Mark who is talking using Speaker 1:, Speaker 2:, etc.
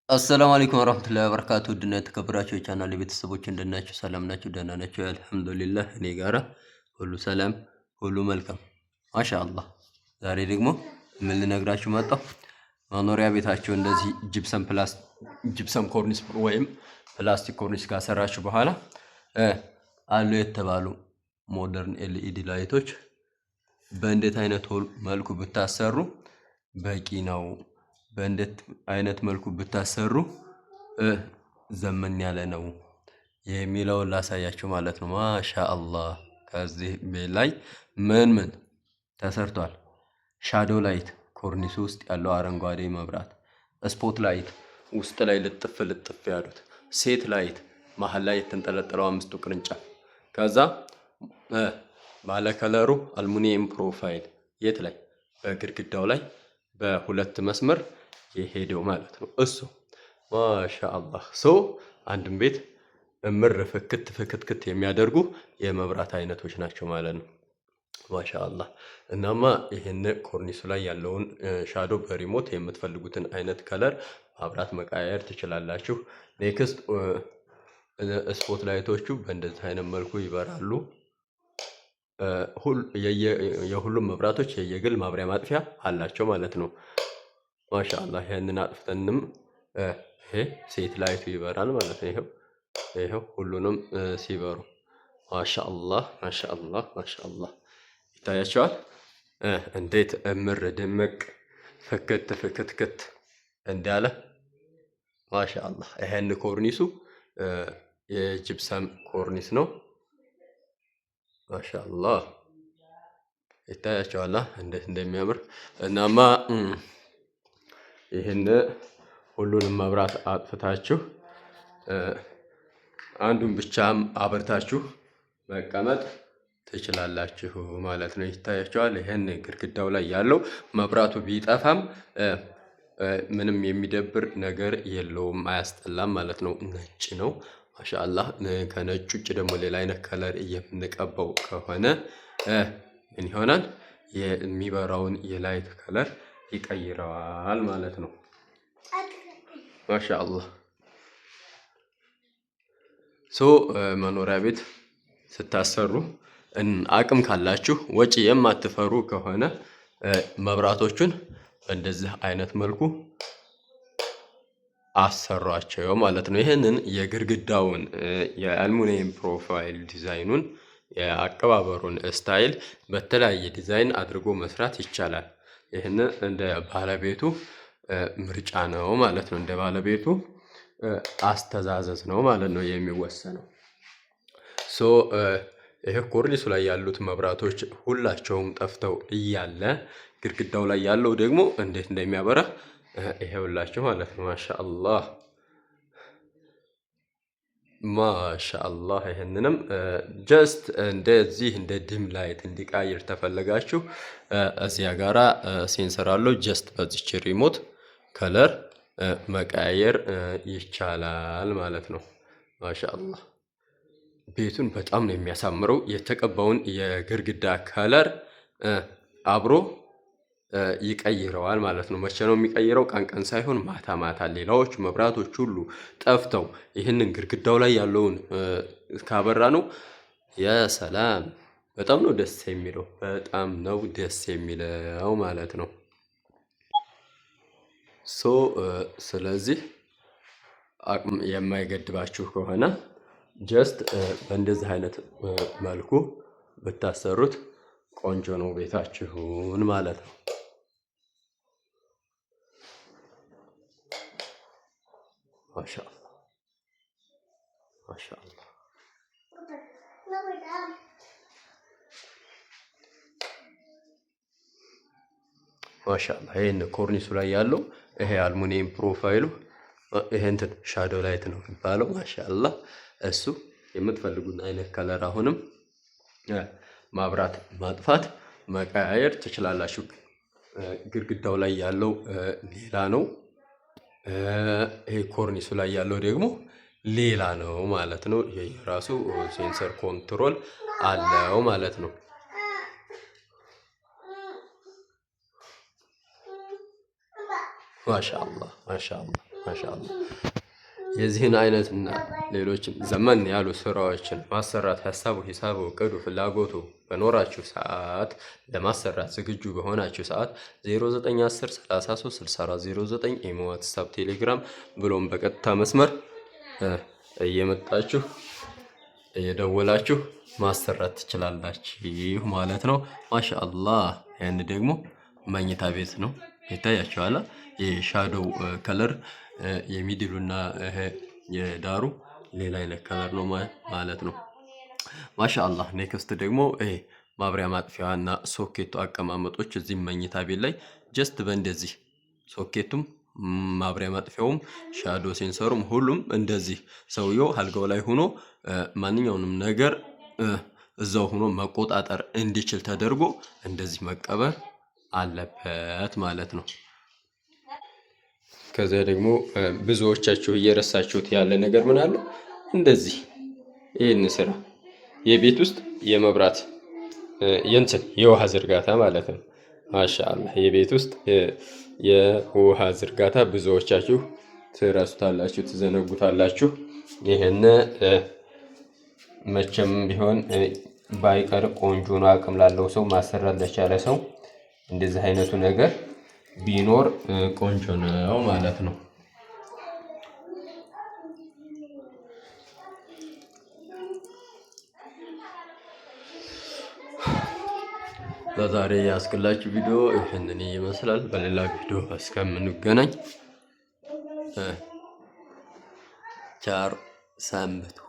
Speaker 1: አሰላሙ አለይኩም ወራህመቱላሂ ወበረካቱ ድና የተከበራችሁ የቻናል ቤተሰቦች እንደናችሁ ሰላም ናችሁ? ደህና ናችሁ? አልሐምዱሊላህ እኔ ጋራ ሁሉ ሰላም ሁሉ መልካም ማሻአላህ። ዛሬ ደግሞ ምን ልነግራችሁ መጣሁ። መኖሪያ ቤታችሁ እንደዚህ ጅብሰም ኮርኒስ ወይም ፕላስቲክ ኮርኒስ ካሰራችሁ በኋላ አሉ የተባሉ ሞደርን ኤልኢዲ ላይቶች በእንዴት አይነት መልኩ ብታሰሩ በቂ ነው? በእንዴት አይነት መልኩ ብታሰሩ ዘመን ያለ ነው የሚለውን ላሳያችሁ ማለት ነው። ማሻአላህ ከዚህ ላይ ምን ተሰርቷል? ሻዶ ላይት ኮርኒስ ውስጥ ያለው አረንጓዴ መብራት፣ ስፖት ላይት ውስጥ ላይ ልጥፍ ያሉት፣ ሴት ላይት መሃል ላይ የተንጠለጠለው አምስቱ ቅርንጫፍ፣ ከዛ ባለ ከለሩ አልሙኒየም ፕሮፋይል የት ላይ በግድግዳው ላይ በሁለት መስመር የሄደው ማለት ነው። እሱ ማሻአላህ አንድም ቤት እምር ፍክት የሚያደርጉ የመብራት አይነቶች ናቸው ማለት ነው። ማሻአላህ እናማ ይሄን ኮርኒሱ ላይ ያለውን ሻዶ በሪሞት የምትፈልጉትን አይነት ከለር ማብራት መቀያየር ትችላላችሁ። ኔክስት ስፖት ላይቶቹ በእንደዚህ አይነት መልኩ ይበራሉ። የሁሉም መብራቶች የየግል ማብሪያ ማጥፊያ አላቸው ማለት ነው። ማሻአላህ ያንን አጥፍተንም ይሄ ሴት ላይቱ ይበራል ማለት ነው። ይሄው ሁሉንም ሲበሩ ማሻአላህ ይታያቸዋል። እንዴት እምር ድምቅ ፍክት እንዳለ ማሻአላህ። ይሄን ኮርኒሱ የጅብሰም ኮርኒስ ነው። ማሻአላህ ይታያቸዋል እንዴት እንደሚያምር። እናማ ይሄን ሁሉንም መብራት አጥፍታችሁ አንዱን ብቻም አብርታችሁ መቀመጥ ትችላላችሁ ማለት ነው። ይታያችኋል። ይሄን ግድግዳው ላይ ያለው መብራቱ ቢጠፋም ምንም የሚደብር ነገር የለውም፣ አያስጠላም ማለት ነው። ነጭ ነው ማሻአላህ። ከነጭ ውጭ ደግሞ ሌላ አይነት ከለር የምንቀባው ከሆነ ምን ይሆናል? የሚበራውን የላይት ከለር ይቀይረዋል ማለት ነው። ማሻአላህ መኖሪያ ቤት ስታሰሩ አቅም ካላችሁ ወጪ የማትፈሩ ከሆነ መብራቶቹን በእንደዚህ አይነት መልኩ አሰሯቸው ማለት ነው። ይሄንን የግድግዳውን የአልሙኒየም ፕሮፋይል ዲዛይኑን የአቀባበሩን ስታይል በተለያየ ዲዛይን አድርጎ መስራት ይቻላል። ይህን እንደ ባለቤቱ ምርጫ ነው ማለት ነው። እንደ ባለቤቱ አስተዛዘዝ ነው ማለት ነው የሚወሰነው። ይሄ ኮርኒሱ ላይ ያሉት መብራቶች ሁላቸውም ጠፍተው እያለ ግድግዳው ላይ ያለው ደግሞ እንዴት እንደሚያበራ ይሄውላችሁ ማለት ነው። ማሻአላህ ይሄንንም ጀስት እንደዚህ እንደ ዲም ላይት እንዲቀይር ተፈለጋችሁ እዚያ ጋራ ሴንሰር አለው። ጀስት በዚች ሪሞት ከለር መቀያየር ይቻላል ማለት ነው። ማሻአላህ ቤቱን በጣም ነው የሚያሳምረው። የተቀባውን የግድግዳ ከለር አብሮ ይቀይረዋል ማለት ነው። መቼ ነው የሚቀይረው? ቀን ሳይሆን ማታ ሌላዎች መብራቶች ሁሉ ጠፍተው ይህንን ግድግዳው ላይ ያለውን ካበራ ነው የሰላም በጣም ነው ደስ የሚለው ማለት ነው። ስለዚህ አቅም የማይገድባችሁ ከሆነ ጀስት በእንደዚህ አይነት መልኩ ብታሰሩት ቆንጆ ነው ቤታችሁን ማለት ነው። ማሻአላህ ይሄን ኮርኒሱ ላይ ያለው ይሄ አልሙኒየም ፕሮፋይሉ ይሄ እንትን ሻዶ ላይት ነው የሚባለው። ማሻአላህ እሱ የምትፈልጉን አይነት ከለር አሁንም ማብራት ማጥፋት መቀያየር ትችላላችሁ። ግድግዳው ላይ ያለው ሌላ ነው፣ ይሄ ኮርኒሱ ላይ ያለው ደግሞ ሌላ ነው ማለት ነው። የራሱ ሴንሰር ኮንትሮል አለው ማለት ነው። ማሻአላህ ማሻአላህ የዚህን አይነትና ሌሎችም ዘመን ያሉ ስራዎችን ማሰራት ሀሳቡ፣ ሂሳቡ፣ እቅዱ፣ ፍላጎቱ በኖራችሁ ሰዓት ለማሰራት ዝግጁ በሆናችሁ ሰዓት 0910 33 6409 ኢሞ፣ ዋትስአፕ፣ ቴሌግራም ብሎም በቀጥታ መስመር እየመጣችሁ እየደወላችሁ ማሰራት ትችላላችሁ ማለት ነው። ማሻአላህ ያን ደግሞ መኝታ ቤት ነው ይታያችኋል። የሻዶው ከለር የሚድሉና የዳሩ ሌላ አይነት ከለር ነው ማለት ነው። ማሻአላህ ኔክስት ደግሞ ይሄ ማብሪያ ማጥፊያና ሶኬቱ አቀማመጦች እዚህ መኝታ ቤት ላይ ጀስት በእንደዚህ ሶኬቱም ማብሪያ ማጥፊያውም ሻዶ ሴንሰሩም ሁሉም እንደዚህ ሰውየው አልጋው ላይ ሆኖ ማንኛውንም ነገር እዛው ሆኖ መቆጣጠር እንዲችል ተደርጎ እንደዚህ መቀበር አለበት ማለት ነው። ከዛ ደግሞ ብዙዎቻችሁ እየረሳችሁት ያለ ነገር ምን አለ? እንደዚህ ይህን ስራ የቤት ውስጥ የመብራት የውሃ ዝርጋታ ማለት ነው። ማሻአላህ የቤት ውስጥ የውሃ ዝርጋታ ብዙዎቻችሁ ትረሱታላችሁ፣ ትዘነጉታላችሁ። ይህን መቼም ቢሆን ባይቀር ቆንጆ ነው። አቅም ላለው ሰው ማሰራት ለቻለ ሰው እንደዚህ አይነቱ ነገር ቢኖር ቆንጆ ነው ማለት ነው። ለዛሬ ያስክላችሁ ቪዲዮ ይህንን ይመስላል። በሌላ ቪዲዮ እስከምንገናኝ ቻር ሰንብቱ።